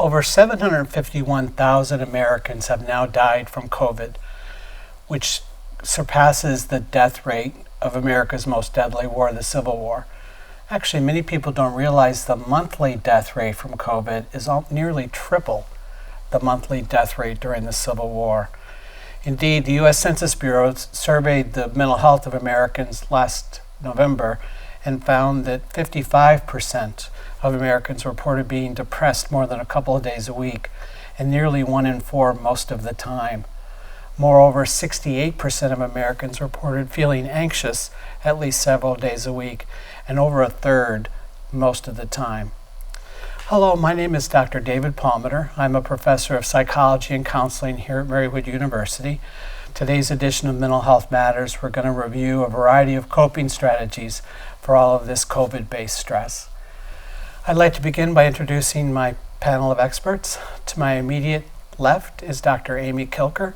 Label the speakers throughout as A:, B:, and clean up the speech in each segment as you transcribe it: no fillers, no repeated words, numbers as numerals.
A: over 751,000 Americans have now died from COVID, which surpasses the death rate of America's most deadly war, the Civil War. Actually, many people don't realize the monthly death rate from COVID is nearly triple the monthly death rate during the Civil War. Indeed, the U.S. Census Bureau surveyed the mental health of Americans last November and found that 55% of Americans reported being depressed more than a couple of days a week, and nearly 1 in 4 most of the time. Moreover, 68% of Americans reported feeling anxious at least several days a week, and over a third most of the time. Hello, my name is Dr. David Palmiter. I'm a professor of psychology and counseling here at Marywood University. Today's edition of Mental Health Matters, we're going to review a variety of coping strategies for all of this COVID-based stress. I'd like to begin by introducing my panel of experts. To my immediate left is Dr. Amy Kilker.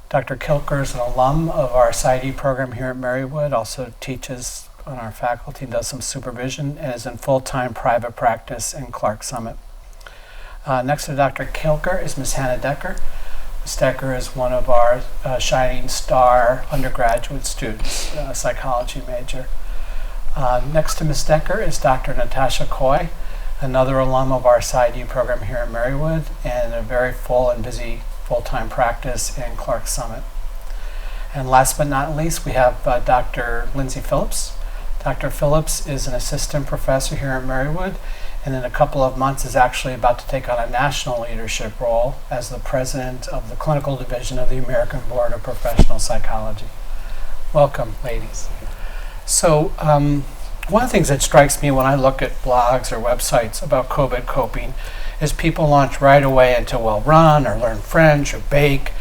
A: Dr. Kilker is an alum of our PsyD program here at Marywood, also teaches on our faculty, does some supervision, and is in full-time private practice in Clark Summit. Next to Dr. Kilker is Ms. Hannah Decker. Ms. Decker is one of our shining star undergraduate students, a psychology major. Next to Ms. Decker is Dr. Natasha Coy, another alum of our PsyD program here at Marywood, and a very full and busy full-time practice in Clark Summit. And last but not least, we have Dr. Lindsay Phillips. Dr. Phillips is an assistant professor here at Marywood, and in a couple of months is actually about to take on a national leadership role as the president of the clinical division of the American Board of Professional Psychology. Welcome, ladies. So one of the things that strikes me when I look at blogs or websites about COVID coping is people launch right away into, well, run or learn French or bake.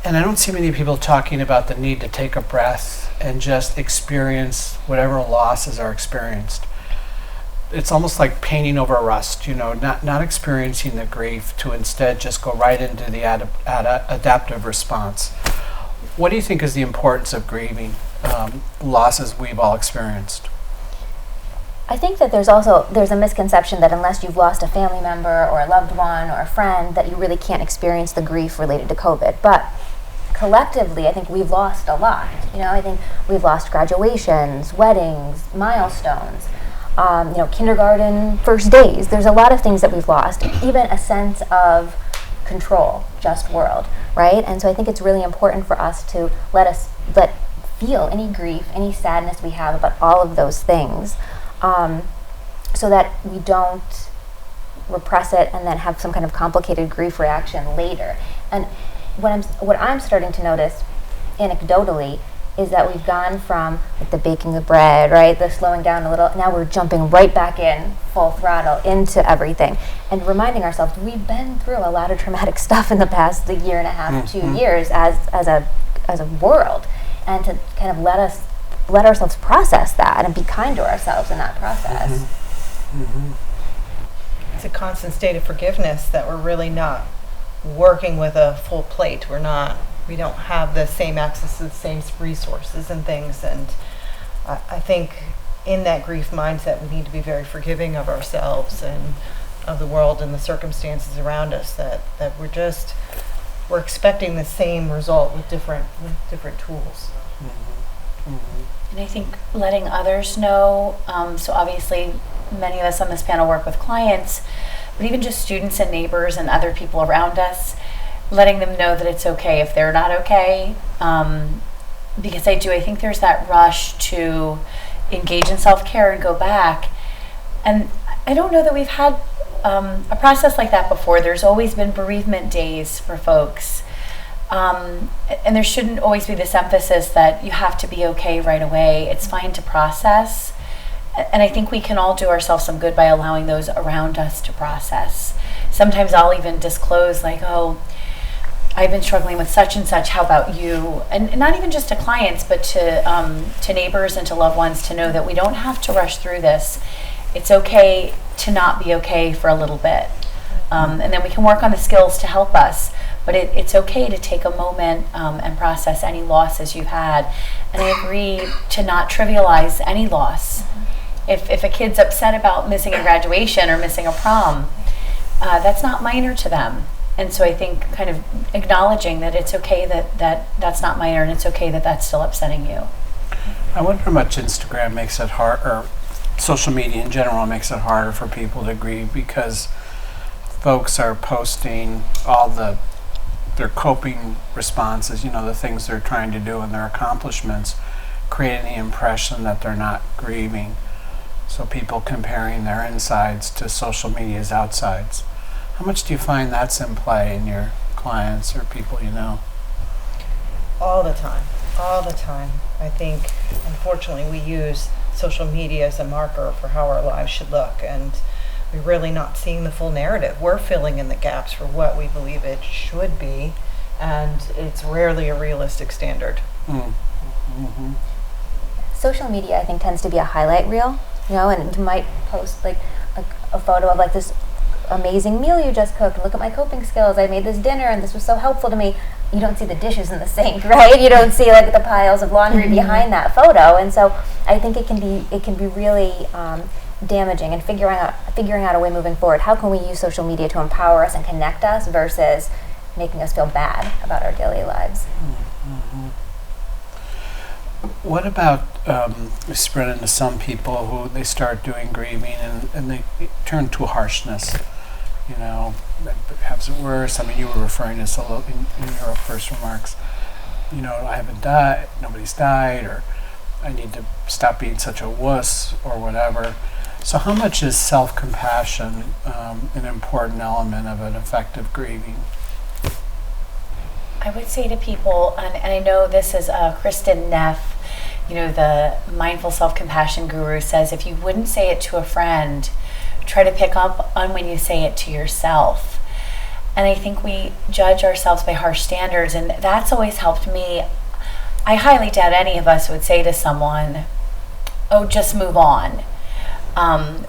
A: And I don't see many people talking about the need to take a breath and just experience whatever losses are experienced. It's almost like painting over rust, not experiencing the grief, to instead just go right into the adaptive response. What do you think is the importance of grieving losses we've all experienced?
B: I think that there's a misconception that unless you've lost a family member or a loved one or a friend, that you really can't experience the grief related to COVID. But collectively, I think we've lost a lot. I think we've lost graduations, weddings, milestones, kindergarten first days. There's a lot of things that we've lost, even a sense of control, just world, right? And so I think it's really important for us to let feel any grief, any sadness we have about all of those things, so that we don't repress it and then have some kind of complicated grief reaction later. And what I'm starting to notice anecdotally is that we've gone from the baking the bread, right, the slowing down a little, now we're jumping right back in full throttle into everything and reminding ourselves we've been through a lot of traumatic stuff in the past year and a half, 2 years as a world, and to kind of let ourselves process that and be kind to ourselves in that process.
C: It's a constant state of forgiveness that we're really not working with a full plate. We don't have the same access to the same resources and things, and I think in that grief mindset we need to be very forgiving of ourselves and of the world and the circumstances around us, that we're expecting the same result with different tools.
D: And I think letting others know, so obviously many of us on this panel work with clients, but even just students and neighbors and other people around us, letting them know that it's okay if they're not okay. Because I think there's that rush to engage in self-care and go back. And I don't know that we've had a process like that before. There's always been bereavement days for folks. And there shouldn't always be this emphasis that you have to be okay right away. It's fine to process. And I think we can all do ourselves some good by allowing those around us to process. Sometimes I'll even disclose, like, oh, I've been struggling with such and such, how about you? And not even just to clients, but to neighbors and to loved ones, to know that we don't have to rush through this. It's okay to not be okay for a little bit. And then we can work on the skills to help us. But it's okay to take a moment and process any losses you've had. And I agree to not trivialize any loss. If a kid's upset about missing a graduation or missing a prom, that's not minor to them. And so I think kind of acknowledging that it's okay that's not minor, and it's okay that that's still upsetting you.
A: I wonder how much Instagram makes it hard, or social media in general makes it harder for people to grieve, because folks are posting all their coping responses, the things they're trying to do and their accomplishments, creating the impression that they're not grieving. So people comparing their insides to social media's outsides. How much do you find that's in play in your clients or people you know?
C: All the time. I think, unfortunately, we use social media as a marker for how our lives should look, and we're really not seeing the full narrative. We're filling in the gaps for what we believe it should be, and it's rarely a realistic standard.
A: Mm-hmm.
B: Social media, I think, tends to be a highlight reel, and you might post like a photo of like this amazing meal you just cooked. Look at my coping skills. I made this dinner and this was so helpful to me. You don't see the dishes in the sink, right? You don't see like the piles of laundry behind that photo. And so I think it can be really damaging, and figuring out a way moving forward. How can we use social media to empower us and connect us versus making us feel bad about our daily lives?
A: Mm-hmm. What about spread into some people who they start doing grieving and they turn to harshness? Perhaps it worse. I mean, you were referring to this a little in your first remarks. I haven't died, nobody's died, or I need to stop being such a wuss, or whatever. So how much is self-compassion an important element of an effective grieving?
D: I would say to people, and I know this is Kristen Neff, the mindful self-compassion guru, says if you wouldn't say it to a friend, try to pick up on when you say it to yourself. And I think we judge ourselves by harsh standards, and that's always helped me. I highly doubt any of us would say to someone, oh, just move on.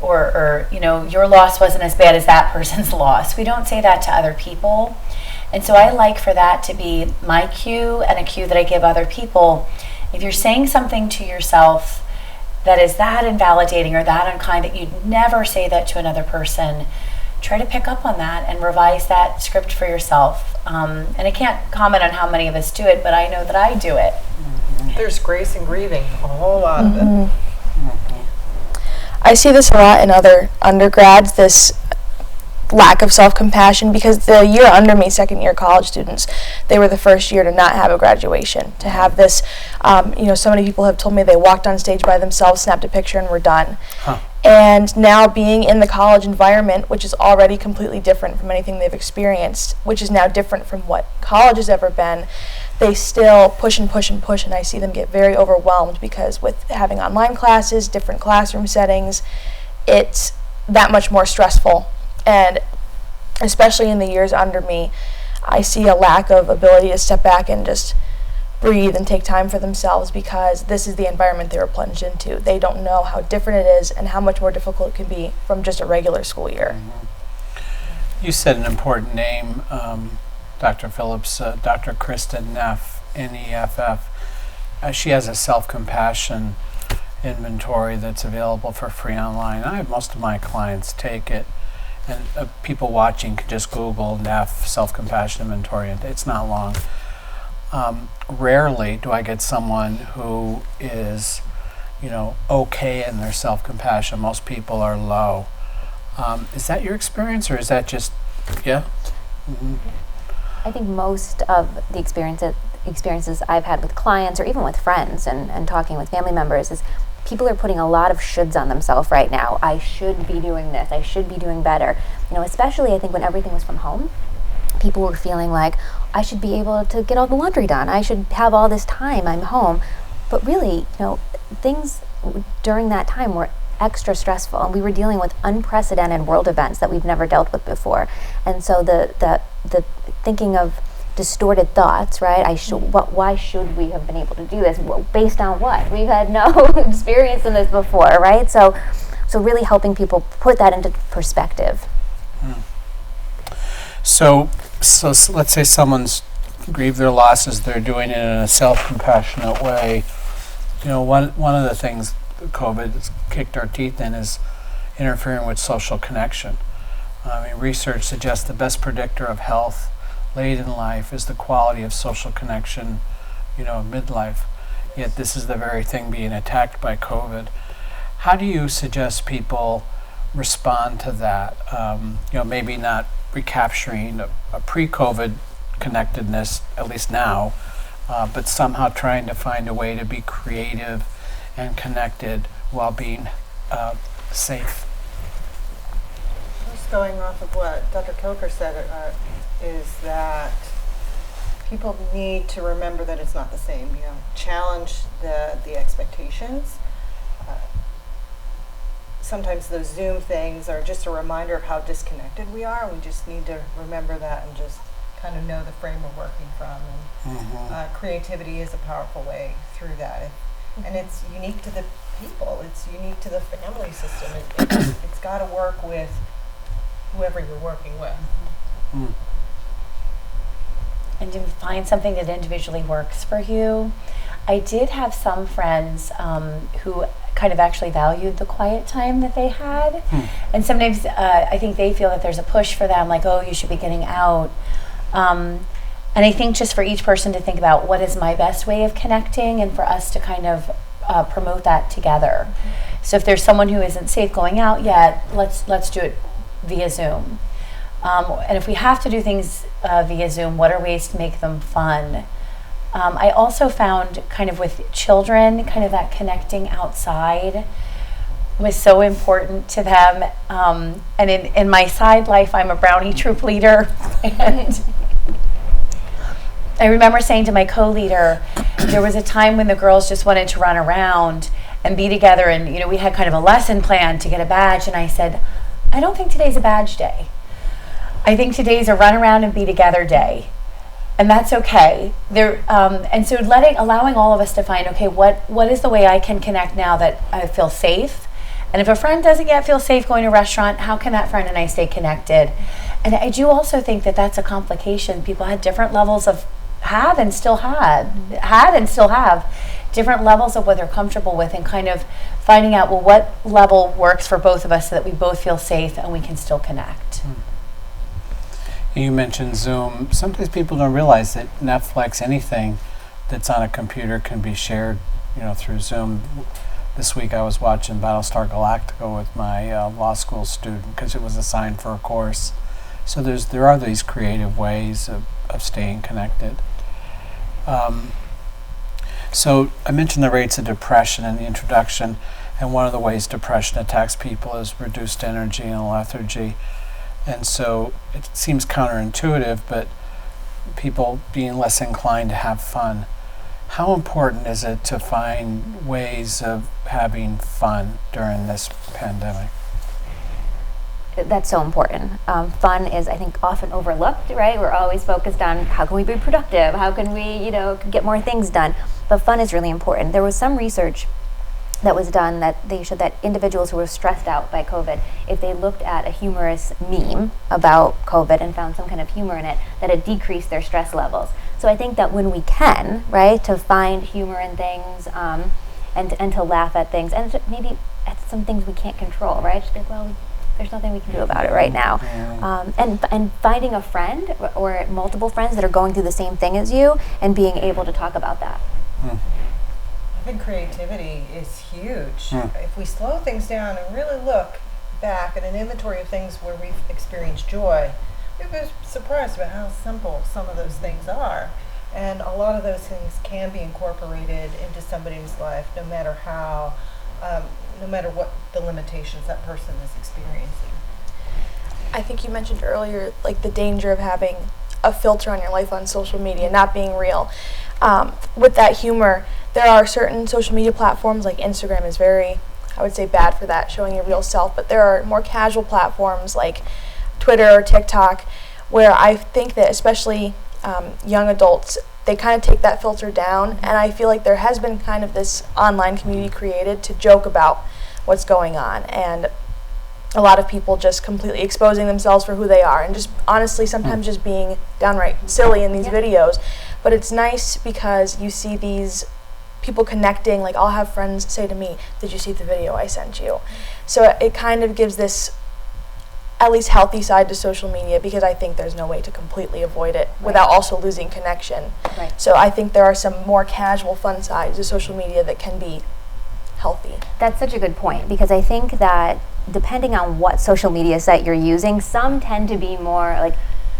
D: Or your loss wasn't as bad as that person's loss. We don't say that to other people. And so I like for that to be my cue, and a cue that I give other people. If you're saying something to yourself that is that invalidating or that unkind that you'd never say that to another person, try to pick up on that and revise that script for yourself. And I can't comment on how many of us do it, but I know that I do it.
C: There's grace in grieving, a whole lot of it.
E: I see this a lot in other undergrads, this lack of self-compassion, because the year under me, second year college students, they were the first year to not have a graduation, to have this, so many people have told me they walked on stage by themselves, snapped a picture, and were done.
A: Huh.
E: And now being in the college environment, which is already completely different from anything they've experienced, which is now different from what college has ever been, they still push and push and push, and I see them get very overwhelmed, because with having online classes, different classroom settings, it's that much more stressful. And especially in the years under me, I see a lack of ability to step back and just breathe and take time for themselves, because this is the environment they were plunged into. They don't know how different it is and how much more difficult it can be from just a regular school year.
A: Mm-hmm. You said an important name, Dr. Phillips, Dr. Kristen Neff, N-E-F-F. She has a self-compassion inventory that's available for free online. I have most of my clients take it. And people watching can just Google Neff self-compassion inventory, and it's not long. Rarely do I get someone who is, okay in their self-compassion. Most people are low. Is that your experience, or is that just, yeah? Mm-hmm.
B: I think most of the experiences I've had with clients, or even with friends and talking with family members, is people are putting a lot of shoulds on themselves right now. I should be doing this. I should be doing better. Especially I think when everything was from home, people were feeling like, I should be able to get all the laundry done. I should have all this time. I'm home. But really, things during that time were extra stressful, and we were dealing with unprecedented world events that we've never dealt with before. And so the thinking of distorted thoughts, right? Why should we have been able to do this? Well, based on what? We've had no experience in this before, right? So really helping people put that into perspective.
A: So let's say someone's grieved their losses, they're doing it in a self-compassionate way. One of the things COVID has kicked our teeth in is interfering with social connection. Research suggests the best predictor of health late in life is the quality of social connection, midlife. Yet this is the very thing being attacked by COVID. How do you suggest people respond to that? Maybe not recapturing a pre-COVID connectedness, at least now, but somehow trying to find a way to be creative and connected while being safe.
C: Just going off of what Dr. Kilker said, is that people need to remember that it's not the same. Challenge the expectations. Sometimes those Zoom things are just a reminder of how disconnected we are. We just need to remember that and just kind of know the frame we're working from. And creativity is a powerful way through that. And it's unique to the people. It's unique to the family system. It's got to work with whoever you're working with.
D: And to find something that individually works for you. I did have some friends who kind of actually valued the quiet time that they had. And sometimes I think they feel that there's a push for them, like, oh, you should be getting out. And I think just for each person to think about what is my best way of connecting, and for us to kind of promote that together. So if there's someone who isn't safe going out yet, let's do it via Zoom. And if we have to do things via Zoom, what are ways to make them fun? I also found kind of with children, kind of that connecting outside was so important to them. And in my side life, I'm a brownie troop leader. And I remember saying to my co-leader, there was a time when the girls just wanted to run around and be together. And, we had kind of a lesson plan to get a badge. And I said, I don't think today's a badge day. I think today's a run around and be together day. And that's okay. And so allowing all of us to find, okay, what is the way I can connect now that I feel safe? And if a friend doesn't yet feel safe going to a restaurant, how can that friend and I stay connected? And I do also think that that's a complication. People had different levels of had and still have different levels of what they're comfortable with, and kind of finding out, well, what level works for both of us so that we both feel safe and we can still connect.
A: You mentioned Zoom. Sometimes people don't realize that Netflix, anything that's on a computer, can be shared, through Zoom. This week I was watching Battlestar Galactica with my law school student because it was assigned for a course. So there are these creative ways of staying connected. So I mentioned the rates of depression in the introduction, and one of the ways depression attacks people is reduced energy and lethargy. And so it seems counterintuitive, but people being less inclined to have fun. How important is it to find ways of having fun during this pandemic?
B: That's so important. Fun is, I think, often overlooked, right? We're always focused on how can we be productive? How can we, get more things done? But fun is really important. There was some research that was done that they showed that individuals who were stressed out by COVID, if they looked at a humorous meme about COVID and found some kind of humor in it, that it decreased their stress levels. So I think that when we can, right, to find humor in things and to laugh at things, and maybe at some things we can't control, right? Just like, well, there's nothing we can do about it right now. And finding a friend or multiple friends that are going through the same thing as you and being able to talk about that.
C: I think creativity is huge. If we slow things down and really look back at an inventory of things where we've experienced joy, we've been surprised about how simple some of those things are. And a lot of those things can be incorporated into somebody's life, no matter what the limitations that person is experiencing.
E: I think you mentioned earlier, like, the danger of having a filter on your life on social media, not being real. With that humor, there are certain social media platforms, like Instagram is very, I would say, bad for that, showing your real self, but there are more casual platforms like Twitter or TikTok, where I think that especially young adults, they kind of take that filter down, and I feel like there has been kind of this online community created to joke about what's going on, and a lot of people just completely exposing themselves for who they are, and just honestly sometimes just being downright silly in these videos. But it's nice because you see these people connecting. Like, I'll have friends say to me, "Did you see the video I sent you?" So it kind of gives this at least healthy side to social media, because I think there's no way to completely avoid it without also losing connection.
B: Right.
E: So I think there are some more casual, fun sides to social media that can be healthy.
B: That's such a good point, because I think that depending on what social media site you're using, some tend to be more like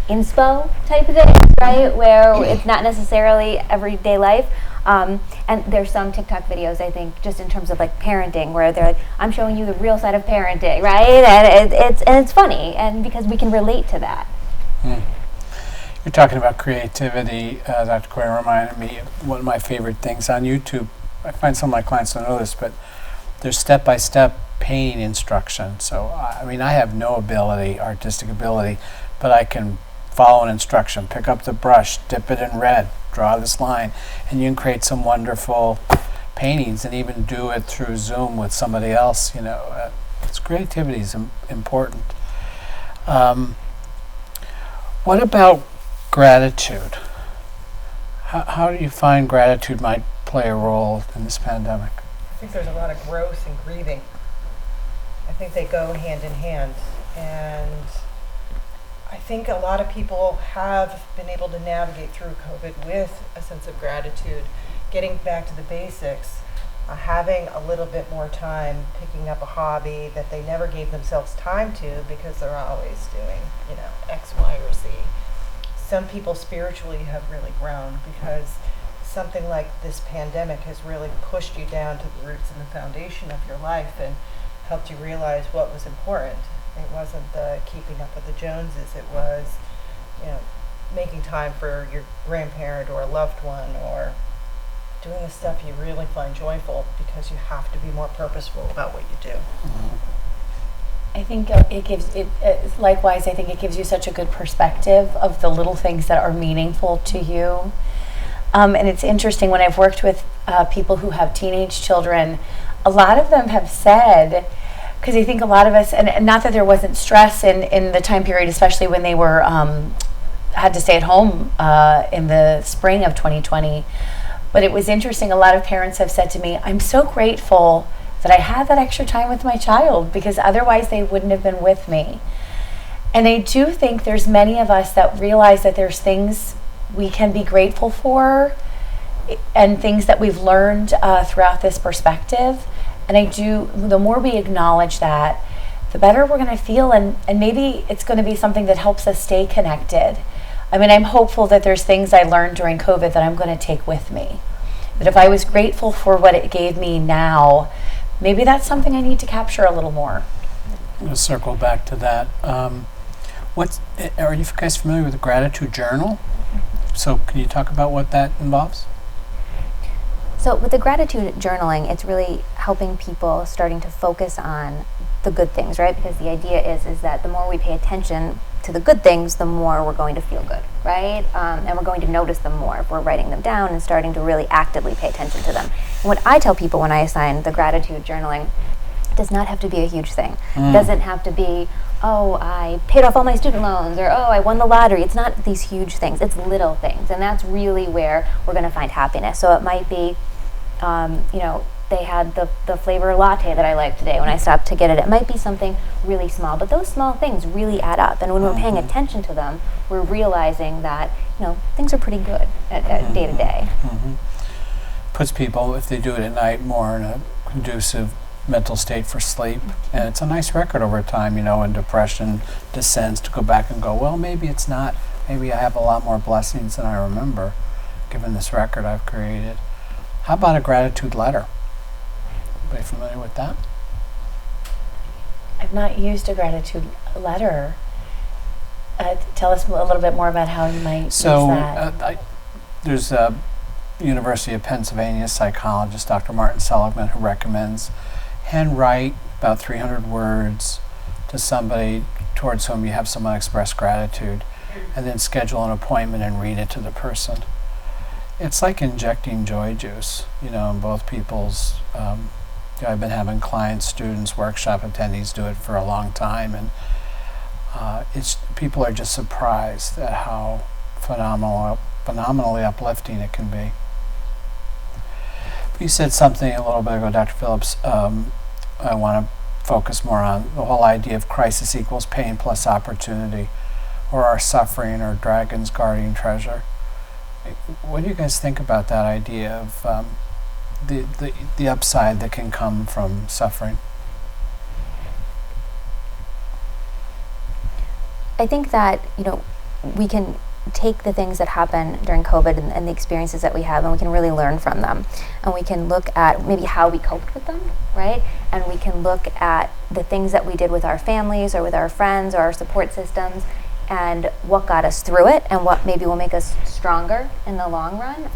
B: inspo type of thing, right? Where it's not necessarily everyday life. And there's some TikTok videos, I think, just in terms of like parenting, where they're like, I'm showing you the real side of parenting, right? And it's funny, and because we can relate to that.
A: You're talking about creativity. Dr. Corey reminded me of one of my favorite things on YouTube. I find some of my clients don't know this, but there's step-by-step painting instruction. So, I mean, I have no artistic ability, but I can follow an instruction, pick up the brush, dip it in red, draw this line, and you can create some wonderful paintings and even do it through Zoom with somebody else. You know, creativity is important. What about gratitude? How do you find gratitude might play a role in this pandemic?
C: I think there's a lot of growth and grieving. I think they go hand in hand, and I think a lot of people have been able to navigate through COVID with a sense of gratitude, getting back to the basics, having a little bit more time, picking up a hobby that they never gave themselves time to because they're always doing, X, Y, or Z. Some people spiritually have really grown because something like this pandemic has really pushed you down to the roots and the foundation of your life and helped you realize what was important. It wasn't the keeping up with the Joneses. It was, making time for your grandparent or a loved one, or doing the stuff you really find joyful, because you have to be more purposeful about what you do.
D: I think it gives it. Likewise, I think it gives you such a good perspective of the little things that are meaningful to you. And it's interesting, when I've worked with people who have teenage children, a lot of them have said, because I think a lot of us, and not that there wasn't stress in the time period, especially when they were had to stay at home in the spring of 2020, but it was interesting. A lot of parents have said to me, I'm so grateful that I had that extra time with my child, because otherwise they wouldn't have been with me. And I do think there's many of us that realize that there's things we can be grateful for and things that we've learned throughout this perspective. And the more we acknowledge that, the better we're going to feel, and maybe it's going to be something that helps us stay connected. I mean, I'm hopeful that there's things I learned during COVID that I'm going to take with me. But if I was grateful for what it gave me now, maybe that's something I need to capture a little more.
A: I'm going to circle back to that. Are you guys familiar with the gratitude journal? So can you talk about what that involves?
B: So with the gratitude journaling, it's really helping people starting to focus on the good things, right? Because the idea is that the more we pay attention to the good things, the more we're going to feel good, right? And we're going to notice them more if we're writing them down and starting to really actively pay attention to them. And what I tell people when I assign the gratitude journaling, it does not have to be a huge thing. It doesn't have to be, oh, I paid off all my student loans, or oh, I won the lottery. It's not these huge things. It's little things, and that's really where we're going to find happiness. So it might be, they had the flavor latte that I liked today when I stopped to get it. It might be something really small, but those small things really add up. And when we're paying attention to them, we're realizing that, things are pretty good at day to day.
A: Puts people, if they do it at night, more in a conducive mental state for sleep. And it's a nice record over time, when depression descends, to go back and go, well, maybe it's not. Maybe I have a lot more blessings than I remember, given this record I've created. How about a gratitude letter? Anybody familiar with that?
D: I've not used a gratitude letter. Tell us a little bit more about how you might use that.
A: There's a University of Pennsylvania psychologist, Dr. Martin Seligman, who recommends handwrite about 300 words to somebody towards whom you have some unexpressed gratitude, and then schedule an appointment and read it to the person. It's like injecting joy juice, in both people's. I've been having clients, students, workshop attendees do it for a long time, and people are just surprised at how phenomenally uplifting it can be. You said something a little bit ago, Dr. Phillips. I want to focus more on the whole idea of crisis equals pain plus opportunity, or our suffering, or dragon's guardian treasure. What do you guys think about that idea of the upside that can come from suffering?
B: I think that, we can take the things that happen during COVID and the experiences that we have, and we can really learn from them. And we can look at maybe how we coped with them, right? And we can look at the things that we did with our families or with our friends or our support systems, and what got us through it and what maybe will make us stronger in the long run.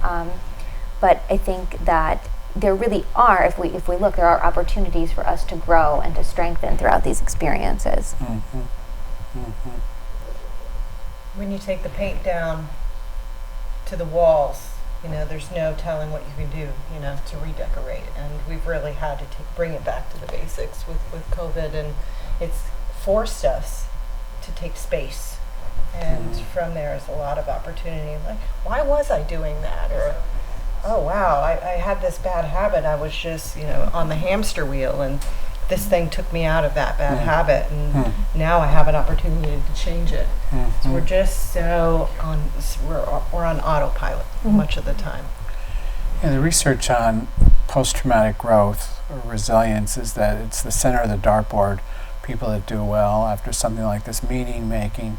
B: But I think that there really are, if we look, there are opportunities for us to grow and to strengthen throughout these experiences.
A: Mm-hmm. Mm-hmm.
C: When you take the paint down to the walls, there's no telling what you can do, to redecorate. And we've really had to bring it back to the basics with COVID, and it's forced us to take space. And from there is a lot of opportunity. Like, why was I doing that? Or, oh wow, I had this bad habit. I was just, on the hamster wheel, and this thing took me out of that bad habit, and now I have an opportunity to change it. So we're just we're on autopilot much of the time.
A: Yeah, the research on post-traumatic growth or resilience is that it's the center of the dartboard. People that do well after something like this, meaning making,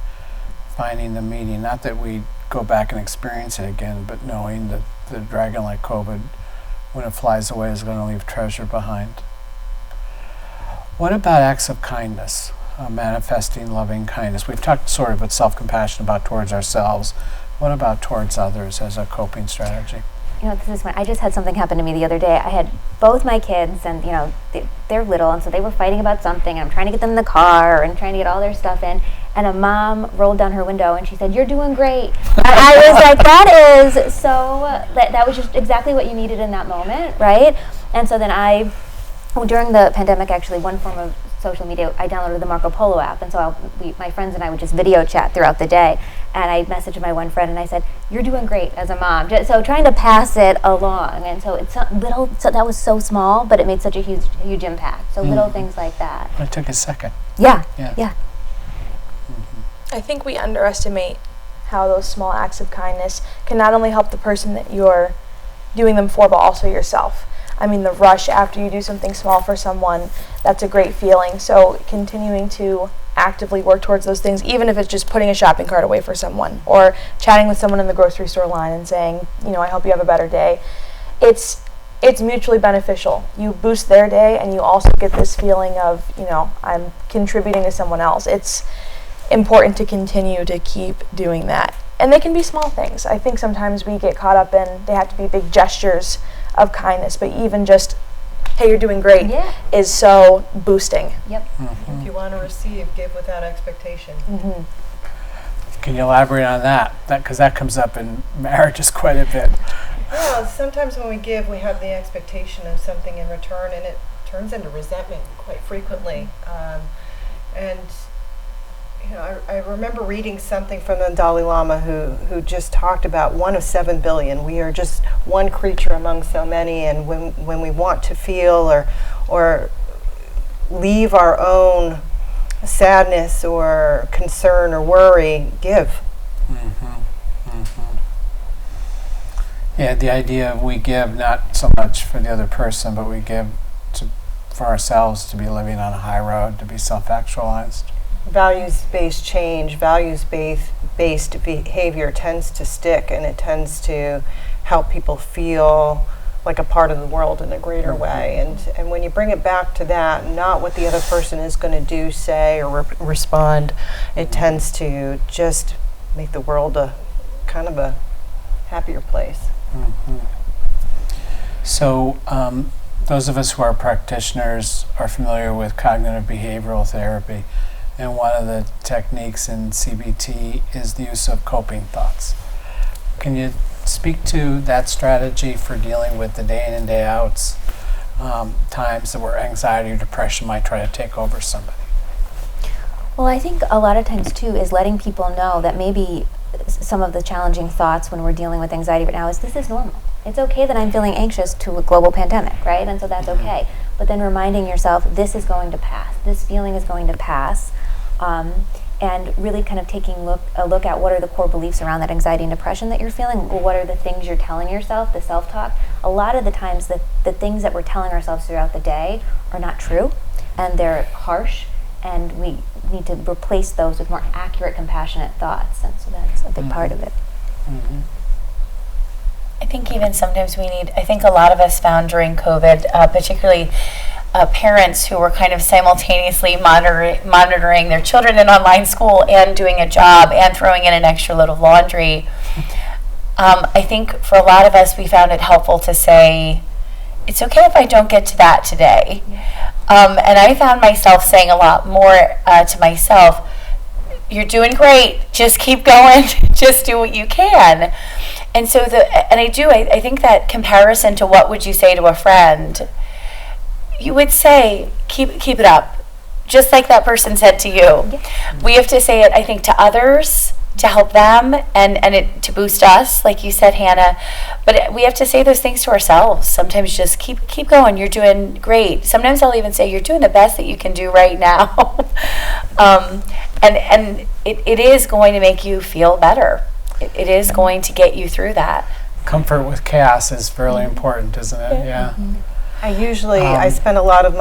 A: finding the meaning. Not that we go back and experience it again, but knowing that the dragon like COVID, when it flies away, is going to leave treasure behind. What about acts of kindness, manifesting loving kindness? We've talked sort of about self-compassion about towards ourselves. What about towards others as a coping strategy?
B: This is I just had something happen to me the other day. I had both my kids, and they're little, and so they were fighting about something, and I'm trying to get them in the car and trying to get all their stuff in, and a mom rolled down her window and she said, "You're doing great." I was like, that is so, that was just exactly what you needed in that moment, right? And so then during the pandemic, actually, one form of social media, I downloaded the Marco Polo app, and so my friends and I would just video chat throughout the day. And I messaged my one friend and I said, "You're doing great as a mom." So trying to pass it along, and so it's little. So that was so small, but it made such a huge impact. So little things like that.
A: It took a second.
B: Yeah.
E: I think we underestimate how those small acts of kindness can not only help the person that you're doing them for, but also yourself. I mean, the rush after you do something small for someone, that's a great feeling. So continuing to actively work towards those things, even if it's just putting a shopping cart away for someone, or chatting with someone in the grocery store line and saying, "I hope you have a better day." It's mutually beneficial. You boost their day, and you also get this feeling of, I'm contributing to someone else. It's important to continue to keep doing that. And they can be small things. I think sometimes we get caught up in, they have to be big gestures of kindness, but even just, "Hey, you're doing great," is so boosting.
B: Yep.
A: Mm-hmm.
C: If you want to receive, give without expectation.
E: Mm-hmm.
A: Can you elaborate on that? Because that comes up in marriages quite a bit.
C: Well, sometimes when we give, we have the expectation of something in return, and it turns into resentment quite frequently. I remember reading something from the Dalai Lama who just talked about 1 of 7 billion. We are just one creature among so many, and when we want to feel or leave our own sadness or concern or worry, give.
A: Mm-hmm. Mm-hmm. Yeah, the idea of we give not so much for the other person, but we give for ourselves to be living on a high road, to be self-actualized.
C: Values-based change, values-based behavior tends to stick, and it tends to help people feel like a part of the world in a greater way. And when you bring it back to that, not what the other person is going to do, say, or respond, it tends to just make the world a kind of a happier place.
A: Mm-hmm. So those of us who are practitioners are familiar with cognitive behavioral therapy. And one of the techniques in CBT is the use of coping thoughts. Can you speak to that strategy for dealing with the day in and day outs, times where anxiety or depression might try to take over somebody?
B: Well, I think a lot of times too is letting people know that maybe some of the challenging thoughts when we're dealing with anxiety right now is this is normal. It's okay that I'm feeling anxious to a global pandemic, right? And so that's okay. But then reminding yourself, this is going to pass. This feeling is going to pass. And really kind of taking a look at what are the core beliefs around that anxiety and depression that you're feeling. Well, what are the things you're telling yourself, the self-talk? A lot of the times the things that we're telling ourselves throughout the day are not true, and they're harsh, and we need to replace those with more accurate, compassionate thoughts. And so that's a big part of it.
A: Mm-hmm.
D: I think even sometimes I think a lot of us found during COVID, particularly parents who were kind of simultaneously monitoring their children in online school and doing a job and throwing in an extra load of laundry. I think for a lot of us, we found it helpful to say, it's okay if I don't get to that today. And I found myself saying a lot more to myself, you're doing great, just keep going, just do what you can. And so I think that comparison to what would you say to a friend, you would say, keep it up, just like that person said to you.
B: Yeah.
D: We have to say it, I think, to others to help them and to boost us, like you said, Hannah. But we have to say those things to ourselves. Sometimes just keep going. You're doing great. Sometimes I'll even say you're doing the best that you can do right now. And it is going to make you feel better. It is going to get you through that.
A: Comfort with chaos is really important, isn't it? Yeah.
C: Mm-hmm. I spend a lot of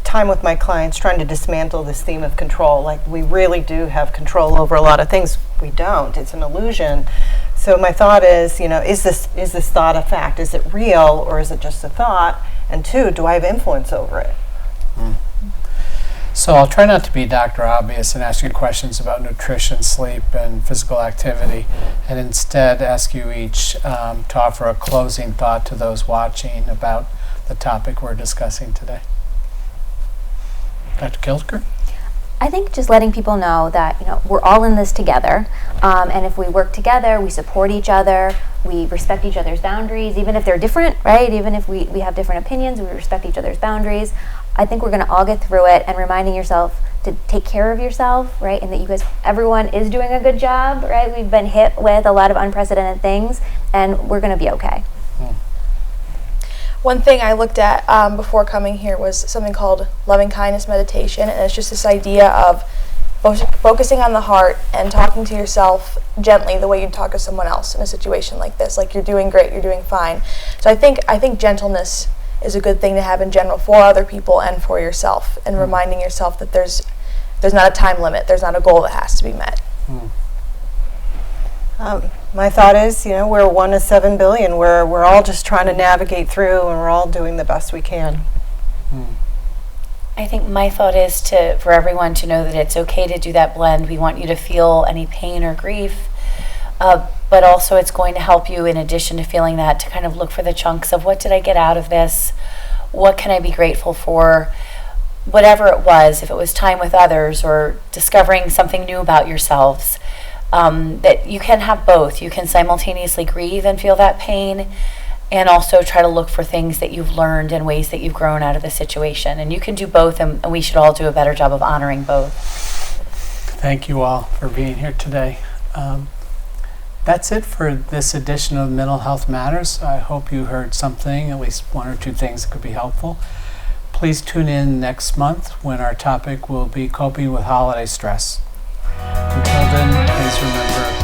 C: time with my clients trying to dismantle this theme of control. Like, we really do have control over a lot of things. We don't. It's an illusion. So my thought is, is this thought a fact? Is it real, or is it just a thought? And two, do I have influence over it?
A: So I'll try not to be Dr. Obvious and ask you questions about nutrition, sleep, and physical activity, and instead ask you each to offer a closing thought to those watching about the topic we're discussing today. Dr. Kilsker?
B: I think just letting people know that we're all in this together, and if we work together, we support each other, we respect each other's boundaries, even if they're different, right? Even if we have different opinions, we respect each other's boundaries. I think we're going to all get through it, and reminding yourself to take care of yourself, right? And that everyone is doing a good job, right? We've been hit with a lot of unprecedented things, and we're going to be okay.
E: One thing I looked at before coming here was something called loving kindness meditation, and it's just this idea of focusing on the heart and talking to yourself gently the way you'd talk to someone else in a situation like this, like you're doing great, you're doing fine. So I think gentleness is a good thing to have in general for other people and for yourself, and reminding yourself that there's not a time limit, there's not a goal that has to be met.
C: My thought is, we're 1 to 7 billion. We're all just trying to navigate through, and we're all doing the best we can.
D: I think my thought is for everyone to know that it's okay to do that blend. We want you to feel any pain or grief, but also it's going to help you, in addition to feeling that, to kind of look for the chunks of what did I get out of this? What can I be grateful for? Whatever it was, if it was time with others or discovering something new about yourselves, that you can have both. You can simultaneously grieve and feel that pain, and also try to look for things that you've learned and ways that you've grown out of the situation. And you can do both, and we should all do a better job of honoring both.
A: Thank you all for being here today. That's it for this edition of Mental Health Matters. I hope you heard something, at least one or two things that could be helpful. Please tune in next month when our topic will be coping with holiday stress. Until then, please remember,